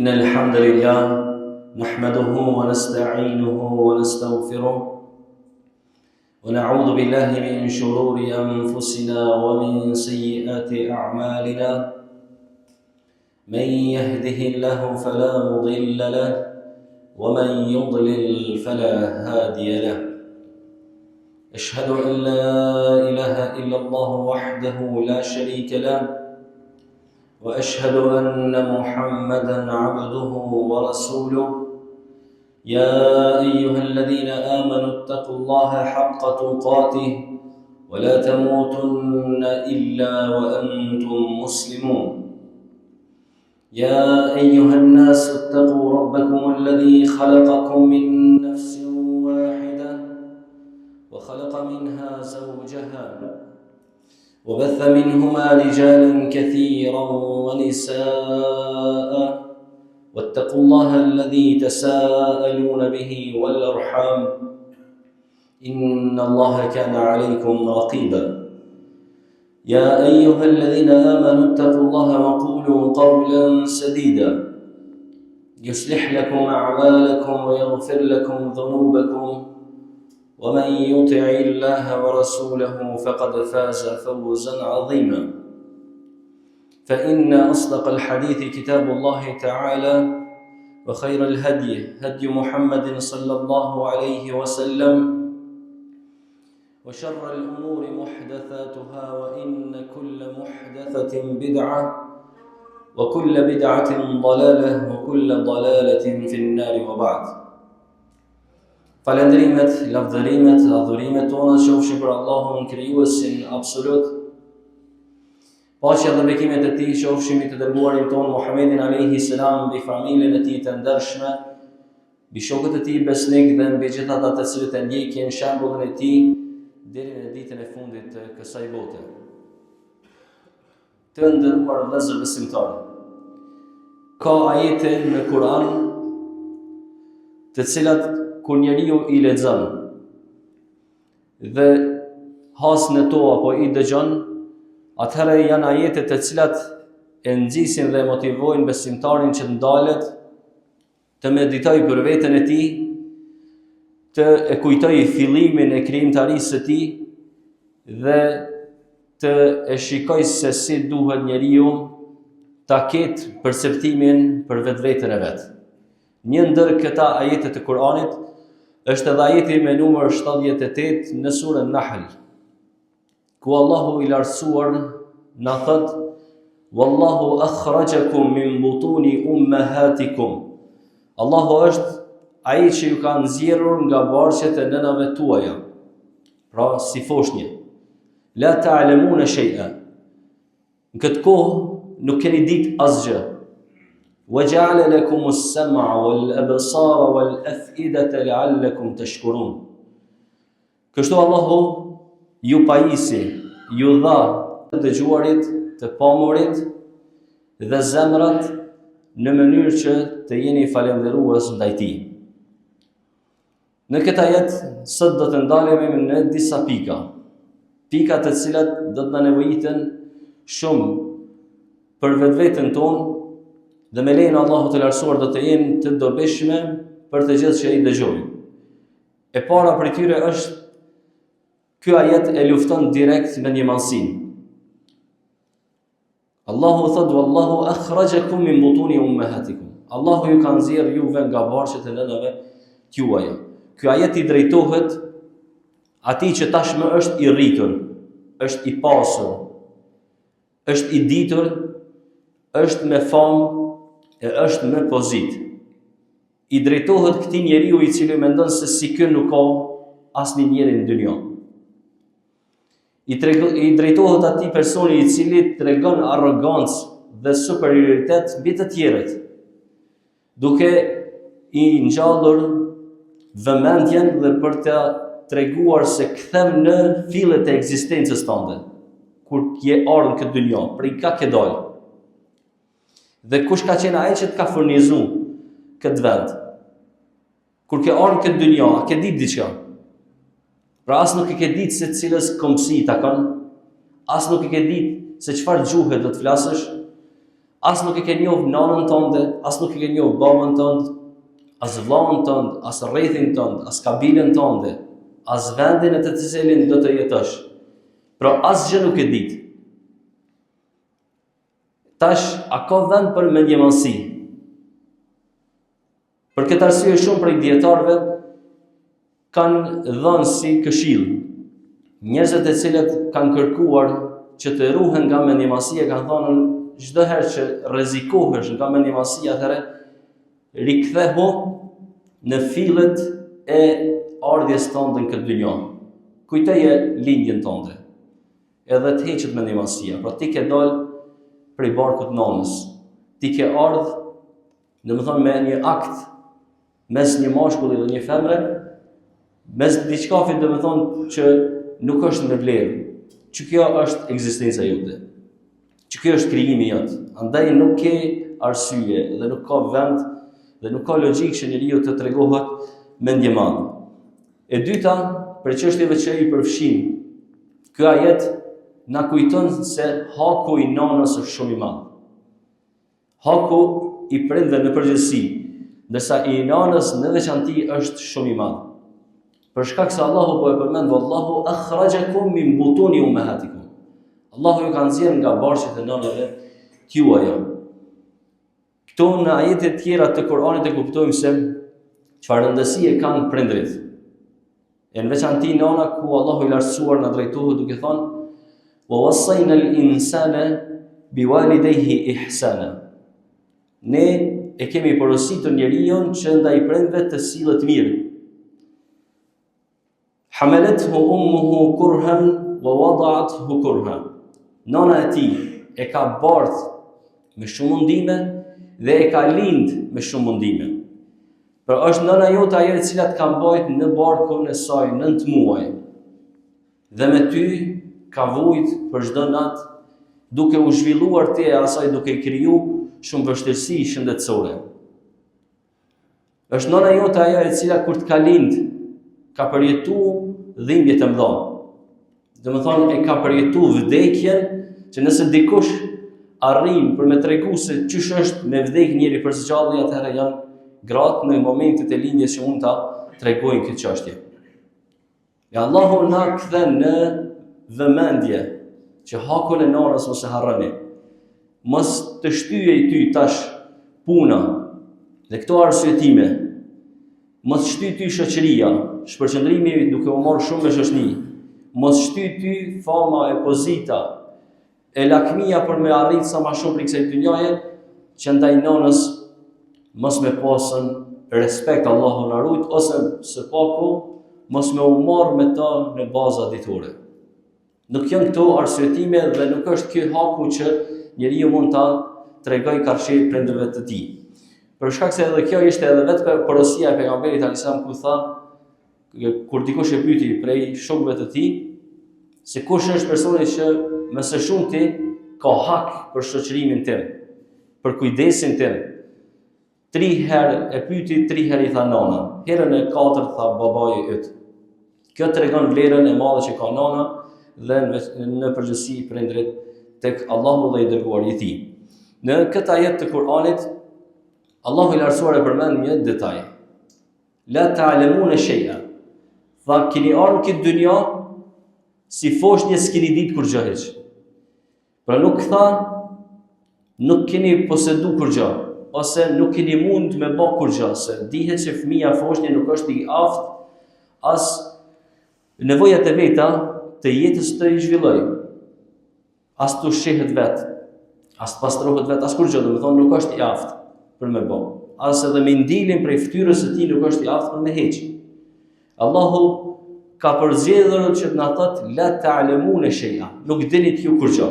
إن الحمد لله نحمده ونستعينه ونستغفره ونعوذ بالله من شرور أنفسنا ومن سيئات أعمالنا من يهده الله فلا مضل له ومن يضلل فلا هادي له أشهد أن لا إله إلا الله وحده لا شريك له وأشهد أن محمدًا عبده ورسوله يا أيها الذين آمنوا اتقوا الله حق تقاته ولا تموتن إلا وأنتم مسلمون يا أيها الناس اتقوا ربكم الذي خلقكم من نفس واحدة وخلق منها زوجها وبث منهما رجالا كثيرا ونساء واتقوا الله الذي تساءلون به والأرحام إن الله كان عليكم رقيبا يا أيها الذين آمنوا اتقوا الله وقولوا قولا سديدا يصلح لكم أعمالكم ويغفر لكم ذنوبكم ومن يطع الله ورسوله فقد فاز فوزا عظيما فإن أصدق الحديث كتاب الله تعالى وخير الهدي هدي محمد صلى الله عليه وسلم وشر الأمور محدثاتها وإن كل محدثة بدعة وكل بدعة ضلالة وكل ضلالة في النار وبعد. Falendrimet, lavdërimet, adhurimet tona qofshin për Allahun krijuesin absolut. Paqja dhe bekimet e tij qofshin mbi të dërguarin ton Muhammedin alayhi salam, mbi familjen e tij të ndershme, mbi shokët e tij besnik dhe mbi gjithë ata të cilët e ndjekin shembullin e tij deri në ditën e fundit të kësaj bote. Të nderuar vëllezër besimtarë, ka ajete në Kur'an të cilat kur njeriu i lexon dhe has në to apo i dëgjon, atëherë janë ajete të cilat e nxisin dhe motivojnë besimtarin që të ndalet, të meditojë për veten e tij, të e kujtojë fillimin e krijimtarisë së tij dhe të e shikojë se si duhet njeriu ta ketë perceptimin për vetveten e vet. Një ndër këta ajete të Kur'anit është edhe ajeti me numër 78 në surën Nahl, ku Allahu i lartësuar na thot: Wallahu akhrajakum min butuni ummahatikum. Allahu është ai që ju ka nxjerrur nga barqet e nënave tuaja, pra si foshnjë. La ta'lamuna shay'a. Në këtë kohë nuk keni ditë asgjë. وَجَعَلَ لَكُمُ السَّمْعَ وَالْأَبْصَارَ وَالْأَفْئِدَةَ لَعَلَّكُمْ تَشْكُرُونَ. Kështu Allahu ju pajisi, ju dha të dëgjuarit, të pamurit dhe zemrat në mënyrë që të jeni falendërues ndaj tij. Në këtë ajet sot do të ndalemi në disa pika të cilat do të na nevojiten shumë për vetveten tonë dhe me lejen e Allahut të lartësuar do të jenë të dobishme për të gjithë që i dëgjojnë. E para për tyre është ky ajet e lufton direkt me një mallsinë. Allahu thot: Wallahu akhrajakum min butuni ummahatikum. Allahu ju ka nxjerrë juve nga barqet e nënave tuaja. Ky ajet i drejtohet atij që tashmë është i rritur, është i pasur, është i ditur, është me famë e është me pozit. I drejtohet këtij njeriu i cili mendon se si kë nuk ka asnjë njeri në dynjë. I drejtohet atij personi i cili tregon arrogancë dhe superioritet mbi të tjerët, duke i ngjallur vëmendjen dhe për të treguar se kthem në fillet e ekzistencës tënde, kur je ardhur në këtë dynjë, prej ka ke dalë. Dhe kush ka qenë ai që të ka furnizuar këtë vend? Kur ke ardhur këtë dynjë, a ke ditë diçka? Pra as nuk e ke ditë se cilës komsi ta kanë, as nuk e ke ditë se çfarë gjuhë do të flasësh, as nuk e ke njoh nanën tënde, as nuk e ke njoh babën tënd, as vllahun tënd, as rrethin tënd, as kabilën tënde, as vendin e të cilin do të jetosh. Pra asgjë nuk e ditë. Tash, a ka vend për mendjemësi? Për këtë arsye shumë prej dietarëve kanë dhënë si këshill njerëzit e cilët kanë kërkuar që të ruhen nga mendjemësia, kanë thënë çdo herë që rrezikohesh nga mendjemësia, atëherë rikthehu në fillet e ardhjes tënde në këtë dynjë. Kujtoje lindjen tënde. Edhe të heqet mendjemësia. Pra ti ke dalë prej barkut nanës. Ti ke ardhur, domethënë me një akt mes një mashkulli dhe një femre, mes diçkafi domethënë që nuk është në vlerë. Që kjo është ekzistenca jote. Që kjo është krijimi jot. Andaj nuk ke arsye dhe nuk ka vend dhe nuk ka logjikë që njeriu të tregohet mendjeman. E dyta, për çështjeve që i përfshin, ky ajet na kujton se haku i nanës është shumë i madh. Haku i prindve në përgjithësi, ndërsa i nanës në veçanti është shumë i madh. Për shkak se Allahu po e përmend wallahu akhrajakum min butuni ummahatikum. Allahu ju ka nxjerrë nga barqet e nënave tuaja. Këto në ajete të tjera të Kuranit e kuptojmë se çfarë rëndësie kanë prindrit. E në veçanti nana ku Allahu i lartësuar na drejtohet duke thënë wa wassayna al-insana biwalidayhi ihsana. Ne e kemi porositur njeriu që ndaj prindve të sillet mirë. Hamalathu ummuhu kurhan wa wada'athu kurhan. Nana e tij e ka bardh me shumë mundime dhe e ka lind me shumë mundime. Por është nëna jote ajo e cila të ka mbajtur në barkun e saj 9 muaj. Dhe me ty ka vujt për çdo natë, duke u zhvilluar te asaj, duke kriju shumë vështirësi shëndetësore. Është nëna jote ajo e cila kur të ka lind, ka përjetuar dhimbje të mëdha. Domethënë e ka përjetuar vdekjen, që nëse dikush arrin për me tregu se çysh është me vdek njëri për zgjallje, atëherë janë gratë në momentet e lindjes që mund ta tregojnë këtë çështje. Ja Allahu na kthen në vëmendje që hakun e nanës mos e harroni. Mos të shtyej ty tash puna dhe këto arsyetime. Mos shtyj ty shoqëria, shpërqendrimi duke u marrë shumë me shoqni. Mos shtyj ty fama e pozita, e lakmia për me arrit sa më shumë prej kësaj dynjaje, që ndaj nanës mos me pasën respekt Allahu na rujt, ose së paku mos me u marrë me ta në baza ditore. Nuk janë këto arsyetime dhe nuk është ky haku që njeriu mund ta tregoj karshi prindërve të tij. Për shkak se edhe kjo ishte edhe vetë porosia e pejgamberit alayhisalam ku tha, kur dikush e pyeti prej shokëve të tij, se kush është personi që më së shumti ka hak për shoqërimin tim, për kujdesin tim. 3 herë e pyeti, 3 herë i tha nana. Herën e 4 tha babai yt. Kjo tregon vlerën e madhe që ka nana dhe në përgjithësi prindrit tek Allahu dhe i dërguari i tij. Në këtë ajet të Kuranit Allahu i lartësuar e përmend një detaj. La ta'lamuna shay'a. Tha keni ardhur këtë dynjë si foshnjë s'keni ditë kur gjë hiç. Pra nuk tha nuk keni posedu kur gjë, ose nuk keni mund me bë kur gjë, se dihet se fëmia foshnjë nuk është i aftë as nevojat e veta të jetës të i zhvilloj. As të shihet vet, as të pastrohet vet, as kur gjë, domethënë nuk është i aftë për me bë. As edhe me ndilin prej fytyrës së tij nuk është i aftë për me heq. Allahu ka përzgjedhur që të na thotë la ta'lamuna shay'a. Nuk dini ju kur gjë.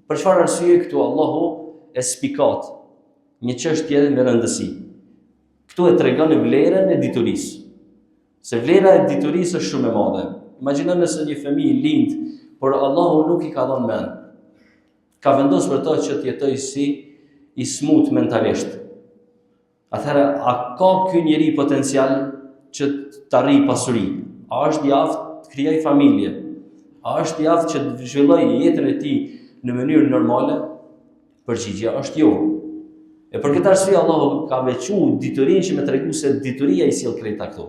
Për çfarë arsye këtu Allahu e spikat një çështje me rëndësi. Këtu e tregon vlerën e diturisë. Se vlera e diturisë është shumë e madhe. Imagjino nëse një fëmijë lind, por Allahu nuk i ka dhënë mend. Ka vendosur për to që të jetojë si i smut mentalisht. Atëherë, a ka ky njeri potencial që të arrijë pasuri? A është i aftë të krijojë familje? A është i aftë që të zhvillojë jetën e tij në mënyrë normale? Përgjigjja është jo. E për këtë arsye Allahu ka veçuar diturinë që më tregu se dituria i sjell krejta këto.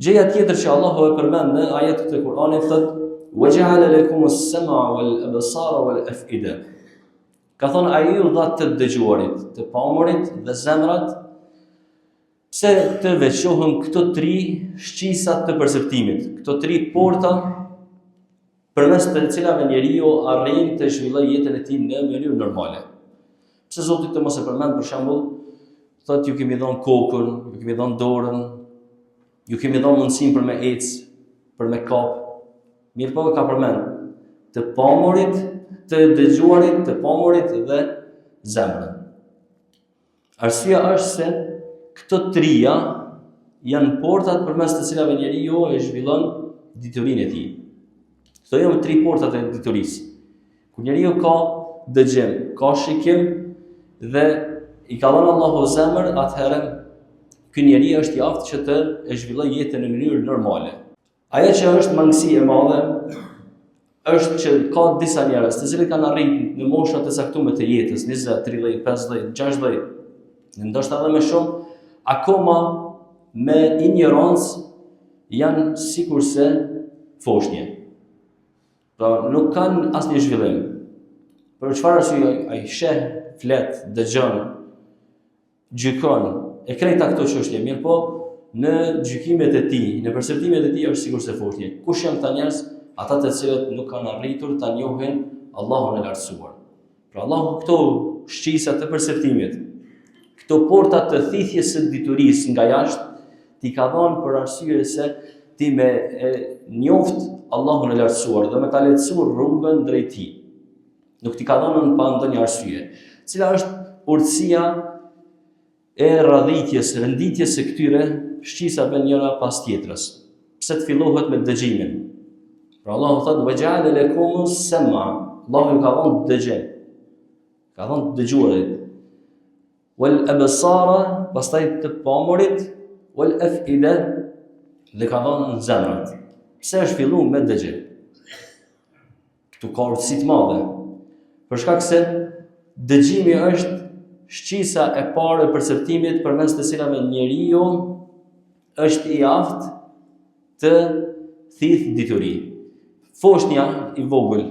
Gjëja tjetër që Allahu e përmend në ajetet e Kuranit thotë: "Waja'ala lakum as-sam'a wal-absara wal-af'ida." Ka thonë ai ju dha të dëgjuarit, të pamurit dhe zemrat, pse të veçohen këto tri shqisat të perceptimit, këto tri porta përmes të cilave njeriu arrin të zhvillojë jetën e tij në mënyrë normale. Pse Zoti të mos e përmend për shembull, thotë ju kemi dhënë kokën, ju kemi dhënë dorën, ju kemi dhënë mundësinë për me ecë, për me kap. Mirë po ka përmend të pamurit, të dëgjuarit, të pamurit dhe zemrën. Arsyeja është se këto trija janë portat përmes të cilave njeriu e zhvillon diturinë e tij. Këto janë tri portat e diturisë. Kur njeriu ka dëgjem, ka shikim dhe i ka dhënë Allahu zemër, atëherë ky njeri është i aftë që të e zhvillojë jetën në mënyrë normale. Ajo që është mangësi e madhe është që ka disa njerëz të cilët kanë arritur në moshat e caktuara të jetës, 20, 30, 50, 60, ndoshta edhe më shumë, akoma me ignorancë janë sikurse foshnje. Pra nuk kanë asnjë zhvillim. Për çfarë arsye ai sheh, flet, dëgjon, gjykon, e krejta këto çështje, mirë po në gjykimet e tij, në perceptimet e tij është sikurse foshnje. Kush janë këta njerëz? Ata të cilët nuk kanë arritur ta njohin Allahun e lartësuar. Pra Allahu këto shqisa të perceptimit, këto porta të thithjes së diturisë nga jashtë, ti ka dhënë për arsye se ti me njoft Allahun e lartësuar dhe me ta lehtësuar rrugën drejt tij. Nuk ti ka dhënë pa ndonjë arsye. Cila është urtësia e radhitjes, renditjes së këtyre shqisave njëra pas tjetrës? Pse të fillohet me dëgjimin? Pra Allahu thotë: "Waja'ala lakum as-sam'a." Allahu ju ka dhënë dëgjem, ka dhënë dëgjuarit. "Wal-absara", pastaj të pamurit, "wal-af'ida", dhe ka dhënë zemrat. Pse është filluar me dëgjem? Këtu ka urtësi të madhe. Për shkak se dëgjimi është shqisa e parë e perceptimit përmes të cilave njeriu është i aftë të thith dituri. Foshnja i vogël,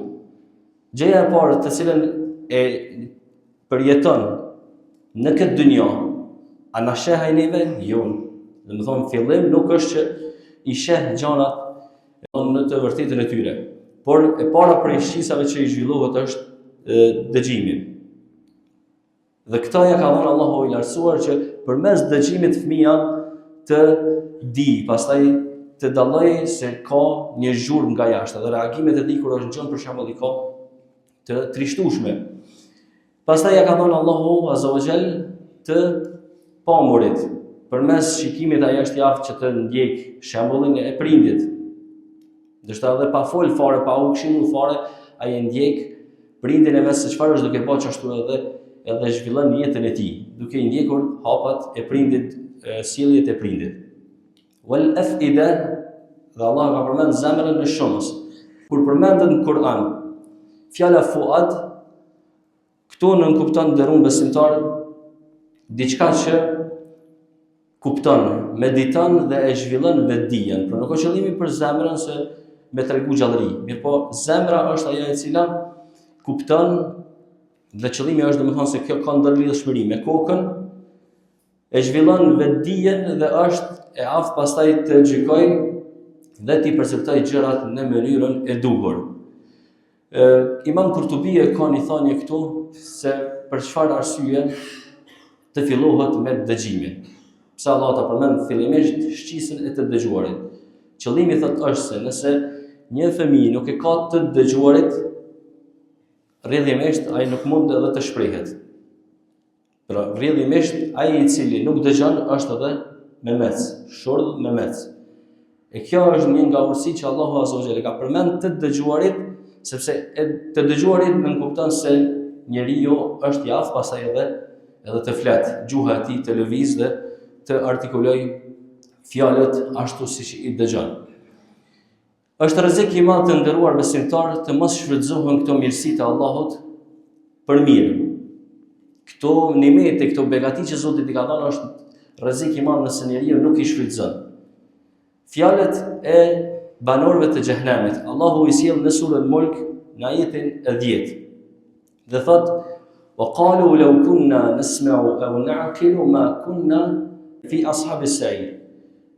gjëja e parë të cilën e përjeton në këtë dynjë, a na sheh ai neve? Jo. Dhe më thonë, fillim nuk është që i sheh gjanat në të vërtetën e tyre, por e para prej shqisave që i zhvillohet është dëgjimi. Dhe këta ja ka dhënë Allahu i lartësuar që përmes dëgjimit fëmia të di, pastaj të dallojë se ka një zhurmë nga jashtë dhe reagimet e tij kur është nxënën për shembull i ka të trishtueshme. Pastaj ja ka dhënë Allahu Azza wa Jall të pamurit përmes shikimit ai është i aftë që të ndjek shembullin e prindit. Ndoshta edhe pa fol fare, pa u këshillu fare, ai e ndjek prindin e vet se çfarë është duke bërë ashtu edhe zhvillon jetën e tij, duke i ndjekur hapat e prindit, sjelljet e prindit. Wal af'ida, dhe Allah ka përmend zemrën në shumës. Kur përmendet në Kur'an fjala fuad, këtu nënkupton dërun besimtar diçka që kupton, mediton dhe e zhvillon vetdijen. Pra nuk ka qëllimi për zemrën se me tregu gjallëri. Mirë po, zemra është ajo e cila kupton dhe qëllimi është domethënë se kjo ka ndërlidhshmëri me kokën, e zhvillon vetdijen dhe është e aftë pastaj të gjykoj dhe t'i perceptoj gjërat në mënyrën e duhur. Imam Kurtubi ka një thënie këtu se për çfarë arsye të fillohet me dëgjimin. Pse Allah ta përmend fillimisht shqisën e të dëgjuarit. Qëllimi thotë është se nëse një fëmijë nuk e ka të dëgjuarit, rrjedhimisht ai nuk mund edhe të shprehet. Pra rrjedhimisht ai i cili nuk dëgjon është edhe me mec, shurdh me mec. E kjo është një nga urtësitë që Allahu Azza wa Jalla ka përmend të dëgjuarit, sepse të dëgjuarit nënkupton se njeriu është i aftë pastaj edhe të flet, gjuha e tij të lëviz dhe të artikuloj fjalët ashtu siç i dëgjon. Është rrezik i madh të nderuar besimtar të mos shfrytëzohen këto mirësi të Allahut për mirë. Këto nimete, këto begati që Zoti i ka dhënë është rrezik i madh nëse njeriu nuk i shfrytëzon. Fjalët e banorëve të xhehenemit, Allahu i sjell në surën Mulk në ajetin e 10. Dhe thot: "Wa qalu law kunna nasma'u aw na'qilu ma kunna fi ashabis sa'ir."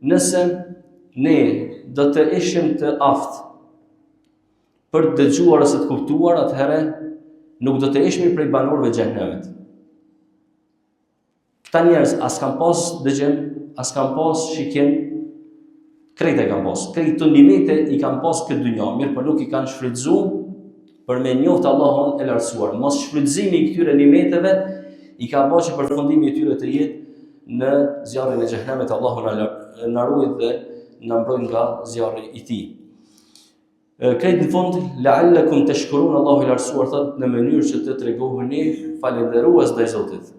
Nëse ne do të ishim të aftë për të dëgjuar ose të kuptuar, atëherë nuk do të ishim prej banorëve të xhehenemit. Këta njerëz as kanë pas dëgjem, as kanë pas shikim, krejt e kanë pas. Krejt të nimete i kanë pas këtë dynjë, mirë por nuk i kanë shfrytzuar për me njohtë Allahun e lartësuar. Mos shfrytëzimi i këtyre nimeteve i ka bërë që përfundimi i tyre të jetë në zjarrin e xhehenemit. Allahu na ruaj dhe na mbroj nga zjarri i tij. Krejt në fund, la'allakum tashkurun, Allahu i lartësuar thot në mënyrë që të tregoheni falënderues ndaj Zotit.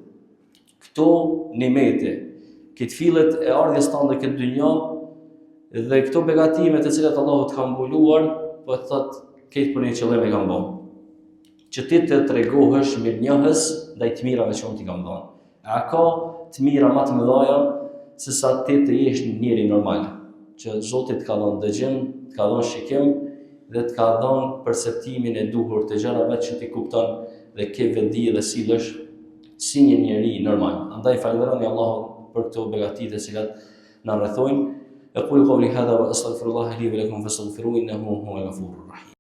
Këto nimete, këtë fillet e ardhjes tonë këtë dynjë dhe këto begatime të cilat Allahu të ka mbuluar, po thot këtë për një qëllim e kam bërë. Që ti të tregohesh mirënjohës ndaj të mirave që unë t'i kam dhënë. A ka të mira më të mëdha se sa ti të jesh njëri normal, që Zoti të ka dhënë dëgjem, të ka dhënë shikim dhe të ka dhënë perceptimin e duhur të gjërave që ti kupton dhe ke vendi dhe sillesh si një njeri normal. Andaj falenderoni Allahun për këto begati të cilat na rrethojnë. أقول قولي هذا وأستغفر الله لي ولكم فاستغفروه إنه هو الغفور الرحيم.